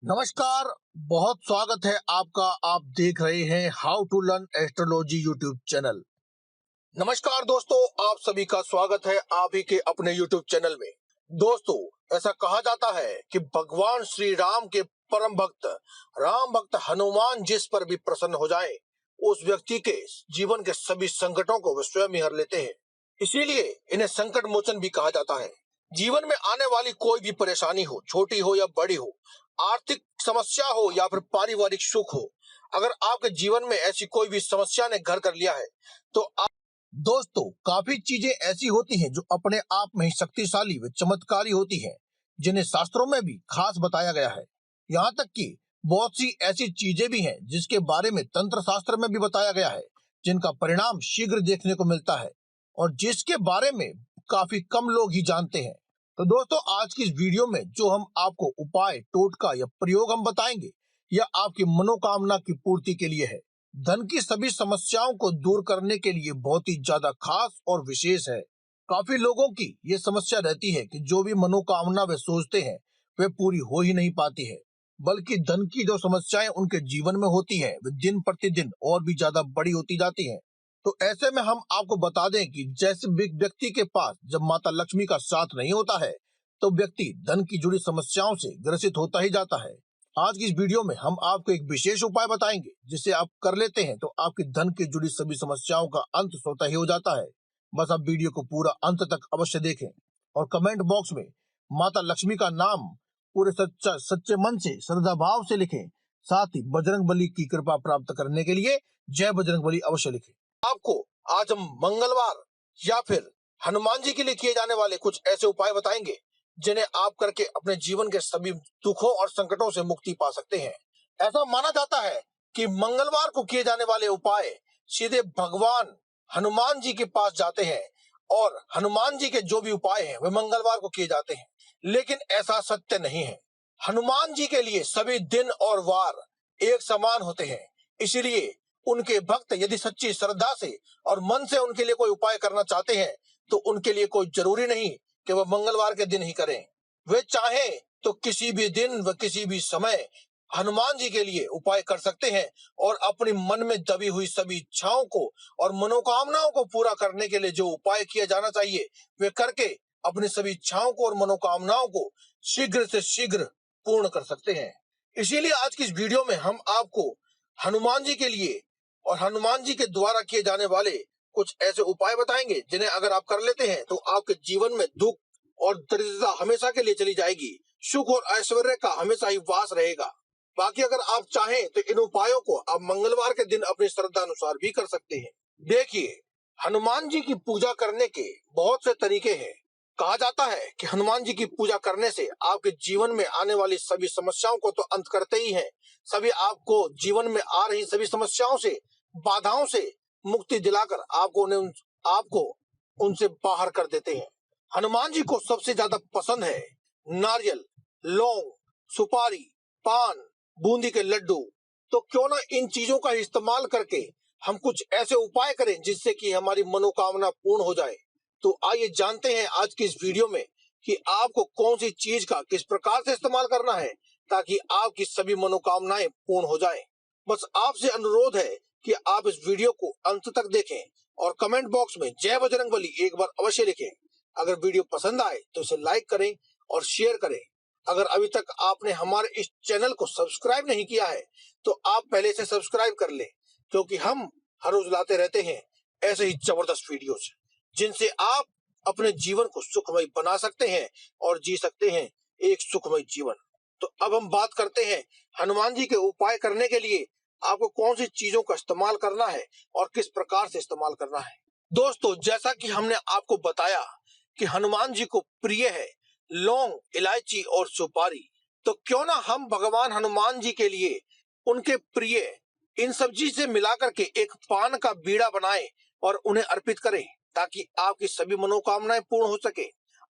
नमस्कार। बहुत स्वागत है आपका। आप देख रहे हैं how to learn astrology YouTube channel. नमस्कार दोस्तों, आप सभी का स्वागत है आप ही के अपने यूट्यूब चैनल में। दोस्तों, ऐसा कहा जाता है कि भगवान श्री राम के परम भक्त राम भक्त हनुमान जिस पर भी प्रसन्न हो जाएं, उस व्यक्ति के जीवन के सभी संकटों को वे स्वयं ही हर लेते हैं। इसीलिए इन्हें संकट मोचन भी कहा जाता है। जीवन में आने वाली कोई भी परेशानी हो, छोटी हो या बड़ी हो, आर्थिक समस्या हो या फिर पारिवारिक सुख हो, अगर आपके जीवन में ऐसी कोई भी समस्या ने घर कर लिया है तो दोस्तों, काफी चीजें ऐसी होती हैं जो अपने आप में ही शक्तिशाली व चमत्कारी होती हैं, जिन्हें शास्त्रों में भी खास बताया गया है। यहाँ तक कि बहुत सी ऐसी चीजें भी हैं जिसके बारे में तंत्र शास्त्र में भी बताया गया है, जिनका परिणाम शीघ्र देखने को मिलता है और जिसके बारे में काफी कम लोग ही जानते हैं। तो दोस्तों, आज की इस वीडियो में जो हम आपको उपाय, टोटका या प्रयोग हम बताएंगे, यह आपकी मनोकामना की पूर्ति के लिए है। धन की सभी समस्याओं को दूर करने के लिए बहुत ही ज्यादा खास और विशेष है। काफी लोगों की ये समस्या रहती है कि जो भी मनोकामना वे सोचते हैं वे पूरी हो ही नहीं पाती है, बल्कि धन की जो समस्याएं उनके जीवन में होती है वे दिन प्रतिदिन और भी ज्यादा बड़ी होती जाती है। तो ऐसे में हम आपको बता दें कि जैसे व्यक्ति के पास जब माता लक्ष्मी का साथ नहीं होता है तो व्यक्ति धन की जुड़ी समस्याओं से ग्रसित होता ही जाता है। आज की इस वीडियो में हम आपको एक विशेष उपाय बताएंगे, जिसे आप कर लेते हैं तो आपकी धन की जुड़ी सभी समस्याओं का अंत स्वतः ही हो जाता है। बस आप वीडियो को पूरा अंत तक अवश्य देखें और कमेंट बॉक्स में माता लक्ष्मी का नाम पूरे सच्चे मन से, श्रद्धा भाव से लिखें। साथ ही बजरंग बली की कृपा प्राप्त करने के लिए जय बजरंग बली अवश्य लिखें। आपको आज हम मंगलवार या फिर हनुमान जी के लिए किए जाने वाले कुछ ऐसे उपाय बताएंगे जिन्हें आप करके अपने जीवन के सभी दुखों और संकटों से मुक्ति पा सकते हैं। ऐसा माना जाता है कि मंगलवार को किए जाने वाले उपाय सीधे भगवान हनुमान जी के पास जाते हैं और हनुमान जी के जो भी उपाय हैं वे मंगलवार को किए जाते हैं, लेकिन ऐसा सत्य नहीं है। हनुमान जी के लिए सभी दिन और वार एक समान होते हैं, इसलिए उनके भक्त यदि सच्ची श्रद्धा से और मन से उनके लिए कोई उपाय करना चाहते हैं तो उनके लिए कोई जरूरी नहीं कि वह मंगलवार के दिन ही करें। वे चाहे तो किसी भी दिन व किसी भी समय हनुमान जी के लिए उपाय कर सकते हैं और अपनी मन में दबी हुई सभी इच्छाओं को और मनोकामनाओं को पूरा करने के लिए जो उपाय किया जाना चाहिए वे करके अपनी सभी इच्छाओं को और मनोकामनाओं को शीघ्र से शीघ्र पूर्ण कर सकते हैं। इसीलिए आज की इस वीडियो में हम आपको हनुमान जी के लिए और हनुमान जी के द्वारा किए जाने वाले कुछ ऐसे उपाय बताएंगे जिन्हें अगर आप कर लेते हैं तो आपके जीवन में दुख और दरिद्रता हमेशा के लिए चली जाएगी, सुख और ऐश्वर्य का हमेशा ही वास रहेगा। बाकी अगर आप चाहें तो इन उपायों को आप मंगलवार के दिन अपनी श्रद्धा अनुसार भी कर सकते हैं। देखिए, हनुमान जी की पूजा करने के बहुत से तरीके हैं। कहा जाता है कि हनुमान जी की पूजा करने से आपके जीवन में आने वाली सभी समस्याओं को तो अंत करते ही हैं, सभी आपको जीवन में आ रही सभी समस्याओं से, बाधाओं से मुक्ति दिलाकर आपको उनसे बाहर कर देते हैं। हनुमान जी को सबसे ज्यादा पसंद है नारियल, लौंग, सुपारी, पान, बूंदी के लड्डू। तो क्यों ना इन चीजों का इस्तेमाल करके हम कुछ ऐसे उपाय करें जिससे कि हमारी मनोकामना पूर्ण हो जाए। तो आइए जानते हैं आज की इस वीडियो में कि आपको कौन सी चीज का किस प्रकार से इस्तेमाल करना है ताकि आपकी सभी मनोकामनाएं पूर्ण हो जाएं। बस आपसे अनुरोध है कि आप इस वीडियो को अंत तक देखें और कमेंट बॉक्स में जय बजरंगबली एक बार अवश्य लिखें। अगर वीडियो पसंद आए तो इसे लाइक करें और शेयर करें। अगर अभी तक आपने हमारे इस चैनल को सब्सक्राइब नहीं किया है तो आप पहले से सब्सक्राइब कर लें, क्योंकि हम हर रोज लाते रहते हैं ऐसे ही जबरदस्त वीडियोस जिनसे आप अपने जीवन को सुखमय बना सकते हैं और जी सकते हैं एक सुखमय जीवन। तो अब हम बात करते हैं हनुमान जी के उपाय करने के लिए आपको कौन सी चीजों का इस्तेमाल करना है और किस प्रकार से इस्तेमाल करना है। दोस्तों, जैसा कि हमने आपको बताया कि हनुमान जी को प्रिय है लौंग, इलायची और सुपारी, तो क्यों ना हम भगवान हनुमान जी के लिए उनके प्रिय इन सब चीज से मिलाकर के एक पान का बीड़ा बनाएं और उन्हें अर्पित करें ताकि आपकी सभी मनोकामनाएं पूर्ण हो सके।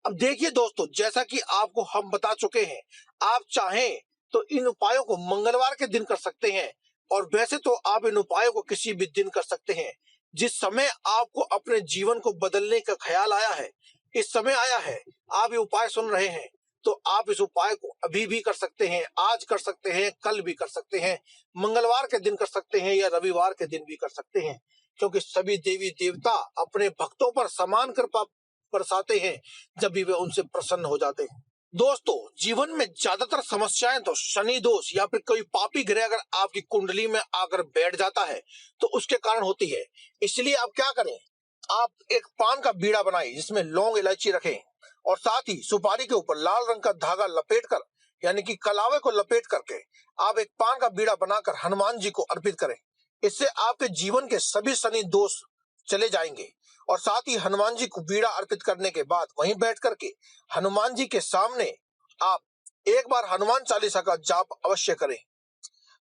अब देखिए दोस्तों, जैसा कि आपको हम बता चुके हैं, आप चाहें तो इन उपायों को मंगलवार के दिन कर सकते हैं और वैसे तो आप इन उपायों को किसी भी दिन कर सकते हैं। जिस समय आपको अपने जीवन को बदलने का ख्याल आया है, इस समय आया है, आप ये उपाय सुन रहे हैं, तो आप इस उपाय को अभी भी कर सकते हैं, आज कर सकते हैं, कल भी कर सकते हैं, मंगलवार के दिन कर सकते हैं या रविवार के दिन भी कर सकते हैं, क्योंकि सभी देवी देवता अपने भक्तों पर समान कृपा बरसाते हैं जब भी वे उनसे प्रसन्न हो जाते हैं। दोस्तों, जीवन में ज्यादातर समस्याएं तो शनि दोष या फिर कोई पापी ग्रह अगर आपकी कुंडली में आकर बैठ जाता है तो उसके कारण होती है। इसलिए आप क्या करें, आप एक पान का बीड़ा बनाएं जिसमें लौंग इलायची रखें और साथ ही सुपारी के ऊपर लाल रंग का धागा लपेटकर यानी कि कलावे को लपेट करके आप एक पान का बीड़ा बनाकर हनुमान जी को अर्पित करें। इससे आपके जीवन के सभी शनि दोष चले जाएंगे। और साथ ही हनुमान जी को बीड़ा अर्पित करने के बाद वहीं बैठ करके हनुमान जी के सामने आप एक बार हनुमान चालीसा का जाप अवश्य करें।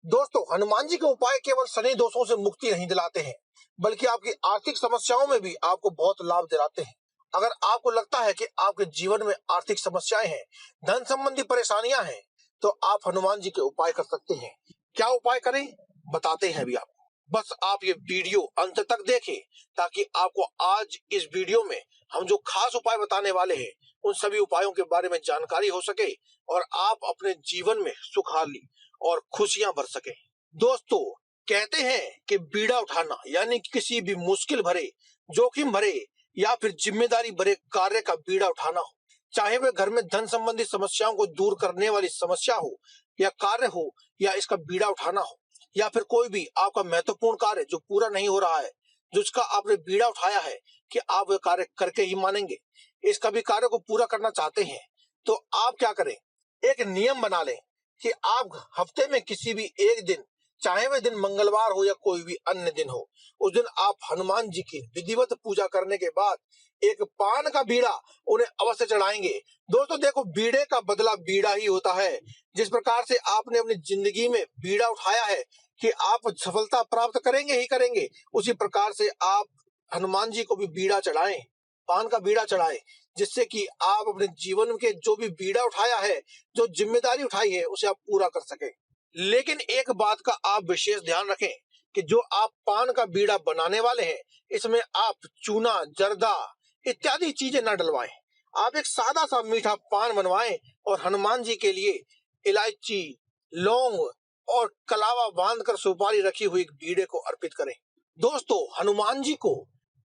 दोस्तों, हनुमान जी के उपाय केवल शनि दोषों से मुक्ति नहीं दिलाते हैं, बल्कि आपकी आर्थिक समस्याओं में भी आपको बहुत लाभ दिलाते हैं। अगर आपको लगता है कि आपके जीवन में आर्थिक समस्याएं हैं, धन संबंधी परेशानियां हैं, तो आप हनुमान जी के उपाय कर सकते हैं। क्या उपाय करें, बताते हैं अभी आपको। बस आप ये वीडियो अंत तक देखें ताकि आपको आज इस वीडियो में हम जो खास उपाय बताने वाले हैं उन सभी उपायों के बारे में जानकारी हो सके और आप अपने जीवन में सुखहाली और खुशियां भर सके। दोस्तों, कहते हैं कि बीड़ा उठाना यानी कि किसी भी मुश्किल भरे, जोखिम भरे या फिर जिम्मेदारी भरे कार्य का बीड़ा उठाना हो, चाहे वह घर में धन संबंधी समस्याओं को दूर करने वाली समस्या हो या कार्य हो या इसका बीड़ा उठाना हो, या फिर कोई भी आपका महत्वपूर्ण कार्य जो पूरा नहीं हो रहा है, जिसका आपने बीड़ा उठाया है कि आप वह कार्य करके ही मानेंगे, इस कभी कार्य को पूरा करना चाहते हैं, तो आप क्या करें, एक नियम बना लें कि आप हफ्ते में किसी भी एक दिन, चाहे वह दिन मंगलवार हो या कोई भी अन्य दिन हो, उस दिन आप हनुमान जी की विधिवत पूजा करने के बाद एक पान का बीड़ा उन्हें अवश्य चढ़ाएंगे। दोस्तों देखो, बीड़े का बदला बीड़ा ही होता है। जिस प्रकार से आपने अपनी जिंदगी में बीड़ा उठाया है कि आप सफलता प्राप्त करेंगे ही करेंगे, उसी प्रकार से आप हनुमान जी को भी बीड़ा चढ़ाएं, पान का बीड़ा चढ़ाएं, जिससे कि आप अपने जीवन के जो भी बीड़ा उठाया है, जो जिम्मेदारी उठाई है, उसे आप पूरा कर सकें। लेकिन एक बात का आप विशेष ध्यान रखें कि जो आप पान का बीड़ा बनाने वाले हैं, इसमें आप चूना, जर्दा इत्यादि चीजें न डलवाएं। आप एक सादा सा मीठा पान बनवाएं और हनुमान जी के लिए इलायची, लौंग और कलावा बांधकर सुपारी रखी हुई बीड़े को अर्पित करें। दोस्तों, हनुमान जी को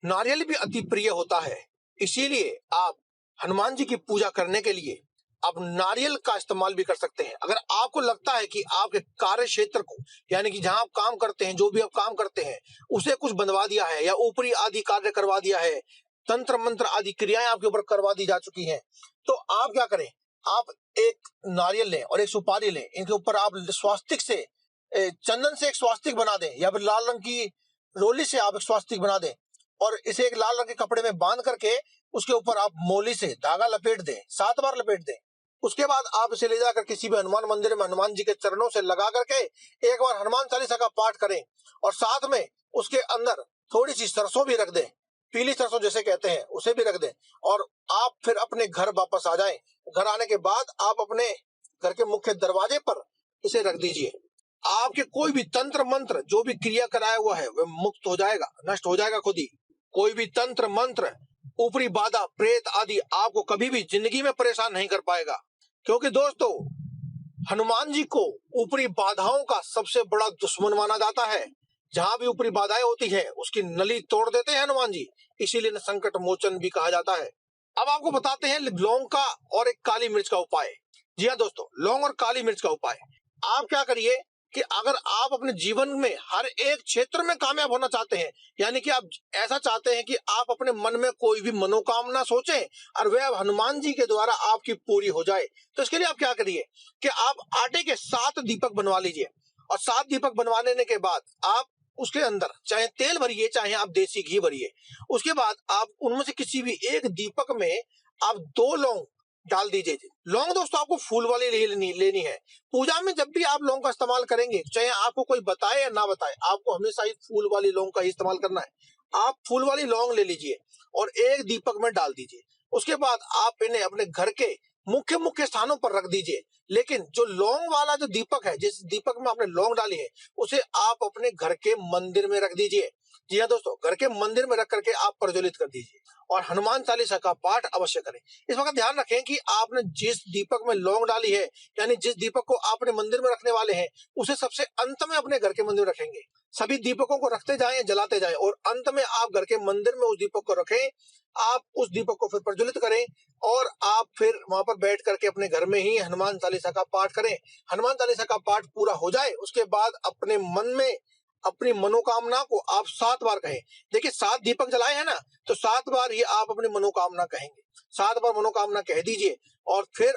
नारियल भी अति प्रिय होता है, इसीलिए आप हनुमान जी की पूजा करने के लिए आप नारियल का इस्तेमाल भी कर सकते हैं। अगर आपको लगता है कि आपके कार्य क्षेत्र को यानी कि जहां आप काम करते हैं, जो भी आप काम करते हैं, उसे कुछ बनवा दिया है या ऊपरी आदि कार्य करवा दिया है, तंत्र मंत्र आदि क्रियाएं आपके ऊपर करवा दी जा चुकी हैं, तो आप क्या करें, आप एक नारियल लें और एक सुपारी लें, इनके ऊपर आप स्वास्तिक से चंदन से एक स्वास्तिक बना दें या फिर लाल रंग की रोली से आप एक स्वास्तिक बना दें और इसे एक लाल रंग के कपड़े में बांध करके उसके ऊपर आप मोली से धागा लपेट दें, 7 बार लपेट दें। उसके बाद आप इसे ले जाकर किसी भी हनुमान मंदिर में हनुमान जी के चरणों से लगा करके एक बार हनुमान चालीसा का पाठ करें और साथ में उसके अंदर थोड़ी सी सरसों भी रख दें, पीली सरसों जैसे कहते हैं, उसे भी रख दें और आप फिर अपने घर वापस आ जाएं। घर आने के बाद आप अपने घर के मुख्य दरवाजे पर इसे रख दीजिए। आपके कोई भी तंत्र मंत्र जो भी क्रिया कराया हुआ है वह मुक्त हो जाएगा, नष्ट हो जाएगा खुद ही। कोई भी तंत्र मंत्र, ऊपरी बाधा, प्रेत आदि आपको कभी भी जिंदगी में परेशान नहीं कर पाएगा, क्योंकि दोस्तों हनुमान जी को ऊपरी बाधाओं का सबसे बड़ा दुश्मन माना जाता है। जहां भी ऊपरी बाधाएं होती है उसकी नली तोड़ देते हैं हनुमान जी, इसीलिए संकट मोचन भी कहा जाता है। अब आपको बताते हैं लौंग का और एक काली मिर्च का उपाय। जी हाँ दोस्तों, लौंग और काली मिर्च का उपाय। आप क्या करिए कि अगर आप अपने जीवन में हर एक क्षेत्र में कामयाब होना चाहते हैं, यानी कि आप ऐसा चाहते हैं कि आप अपने मन में कोई भी मनोकामना सोचें और वह हनुमान जी के द्वारा आपकी पूरी हो जाए, तो इसके लिए आप क्या करिए कि आप आटे के 7 दीपक बनवा लीजिए और 7 दीपक बनवा लेने के बाद आप उसके अंदर चाहे तेल भरिए चाहे आप देसी घी भरिए। उसके बाद आप उनमें से किसी भी एक दीपक में आप 2 लौंग डाल दीजिए। लौंग दोस्तों आपको फूल वाली लेनी है। पूजा में जब भी आप लौंग का इस्तेमाल करेंगे, चाहे आपको कोई बताए या ना बताए, आपको हमेशा ही फूल वाली लौंग का ही इस्तेमाल करना है। आप फूल वाली लौंग ले लीजिए और एक दीपक में डाल दीजिए। उसके बाद आप इन्हें अपने घर के मुख्य मुख्य स्थानों पर रख दीजिए। लेकिन जो लौंग वाला जो दीपक है, जिस दीपक में आपने लौंग डाली है, उसे आप अपने घर के मंदिर में रख दीजिए। जी हाँ दोस्तों, घर के मंदिर में रख करके आप प्रज्वलित कर दीजिए और हनुमान चालीसा का पाठ अवश्य करें। इस वक्त ध्यान रखें कि आपने जिस दीपक में लौंग डाली है, यानी जिस दीपक को आपने मंदिर में रखने वाले हैं, उसे सबसे अंत में अपने घर के मंदिर में रखेंगे। सभी दीपकों को रखते जाएं, जलाते जाएं और अंत में आप घर के मंदिर में उस दीपक को रखें। आप उस दीपक को फिर प्रज्वलित करें और आप फिर वहां पर बैठ करके अपने घर में ही हनुमान चालीसा का पाठ करें। हनुमान चालीसा का पाठ पूरा हो जाए उसके बाद अपने मन में अपनी मनोकामना को आप 7 बार कहें। देखिए 7 दीपक जलाए हैं ना, तो 7 बार ही आप अपनी मनोकामना कहेंगे। 7 बार मनोकामना कह दीजिए और फिर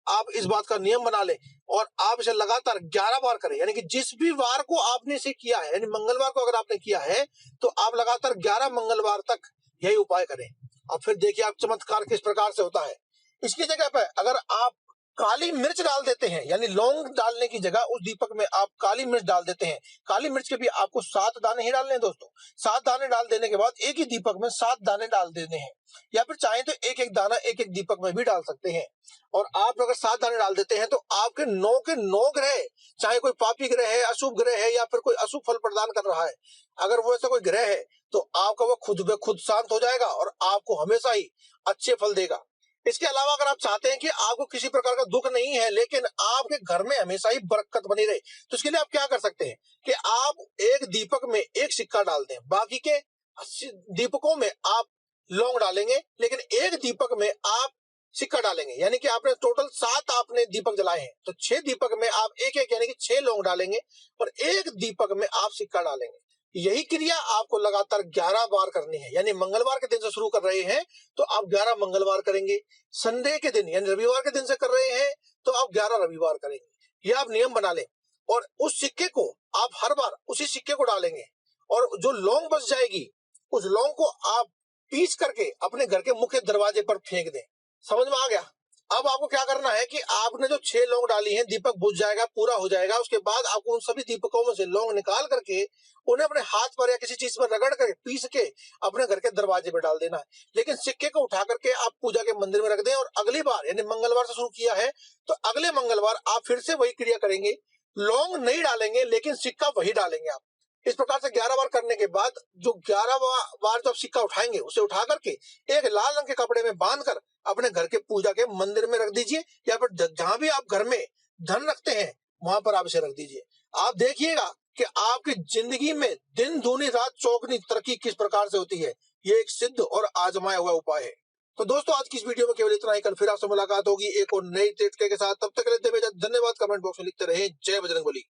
आप इस बात का नियम बना लें और आप इसे लगातार 11 बार करें। यानी कि जिस भी वार को आपने इसे किया है, यानी मंगलवार को अगर आपने किया है तो आप लगातार 11 मंगलवार तक यही उपाय करें और फिर देखिए आप चमत्कार किस प्रकार से होता है। इसकी जगह पर अगर आप काली मिर्च डाल देते हैं, यानी लौंग डालने की जगह उस दीपक में आप काली मिर्च डाल देते हैं। काली मिर्च के भी आपको 7 दाने ही डालने हैं दोस्तों। 7 दाने डाल देने के बाद एक ही दीपक में 7 दाने डाल देने हैं, या फिर चाहें तो एक एक दाना एक एक दीपक में भी डाल सकते हैं। और आप अगर 7 दाने डाल देते हैं तो आपके 9 के 9 ग्रह, चाहे कोई पापी ग्रह है, अशुभ ग्रह है या फिर कोई अशुभ फल प्रदान कर रहा है, अगर वो ऐसा कोई ग्रह है तो आपका वो खुद ब खुद शांत हो जाएगा और आपको हमेशा ही अच्छे फल देगा। इसके अलावा अगर आप चाहते हैं कि आपको किसी प्रकार का दुख नहीं है लेकिन आपके घर में हमेशा ही बरकत बनी रहे, तो इसके लिए आप क्या कर सकते हैं कि आप एक दीपक में एक सिक्का डाल दें, बाकी के 80 दीपकों में आप लौंग डालेंगे, लेकिन एक दीपक में आप सिक्का डालेंगे। यानी कि आपने टोटल 7 आपने दीपक जलाए हैं तो 6 दीपक में आप एक एक यानी कि 6 लौंग डालेंगे और एक दीपक में आप सिक्का डालेंगे। यही क्रिया आपको लगातार 11 बार करनी है। यानी मंगलवार के दिन से शुरू कर रहे हैं तो आप 11 मंगलवार करेंगे, संडे के दिन यानी रविवार के दिन से कर रहे हैं तो आप 11 रविवार करेंगे। यह आप नियम बना लें और उस सिक्के को आप हर बार उसी सिक्के को डालेंगे और जो लौंग बच जाएगी उस लौंग को आप पीस करके अपने घर के मुख्य दरवाजे पर फेंक दें। समझ में आ गया? अब आपको क्या करना है कि आपने जो 6 लौंग डाली हैं, दीपक बुझ जाएगा, पूरा हो जाएगा। उसके बाद आपको उन सभी दीपकों में से लौंग निकाल करके उन्हें अपने हाथ पर या किसी चीज पर रगड़ कर पीस के अपने घर के दरवाजे पे डाल देना है। लेकिन सिक्के को उठा करके आप पूजा के मंदिर में रख दें और अगली बार यानी मंगलवार से शुरू किया है तो अगले मंगलवार आप फिर से वही क्रिया करेंगे। लौंग नहीं डालेंगे लेकिन सिक्का वही डालेंगे आप। इस प्रकार से 11 बार करने के बाद जो 11 बार जो आप सिक्का उठाएंगे उसे उठा करके एक लाल रंग के कपड़े में बांधकर अपने घर के पूजा के मंदिर में रख दीजिए या फिर जहां भी आप घर में धन रखते हैं वहां पर आप इसे रख दीजिए। आप देखिएगा कि आपकी जिंदगी में दिन दूनी रात चौगनी तरक्की किस प्रकार से होती है। ये एक सिद्ध और आजमाया हुआ उपाय है। तो दोस्तों आज की इस वीडियो में केवल इतना ही। कल फिर आपसे मुलाकात होगी एक और नई टिप्स के साथ। तब तक के लिए धन्यवाद। कमेंट बॉक्स में लिखते रहे जय बजरंगबली।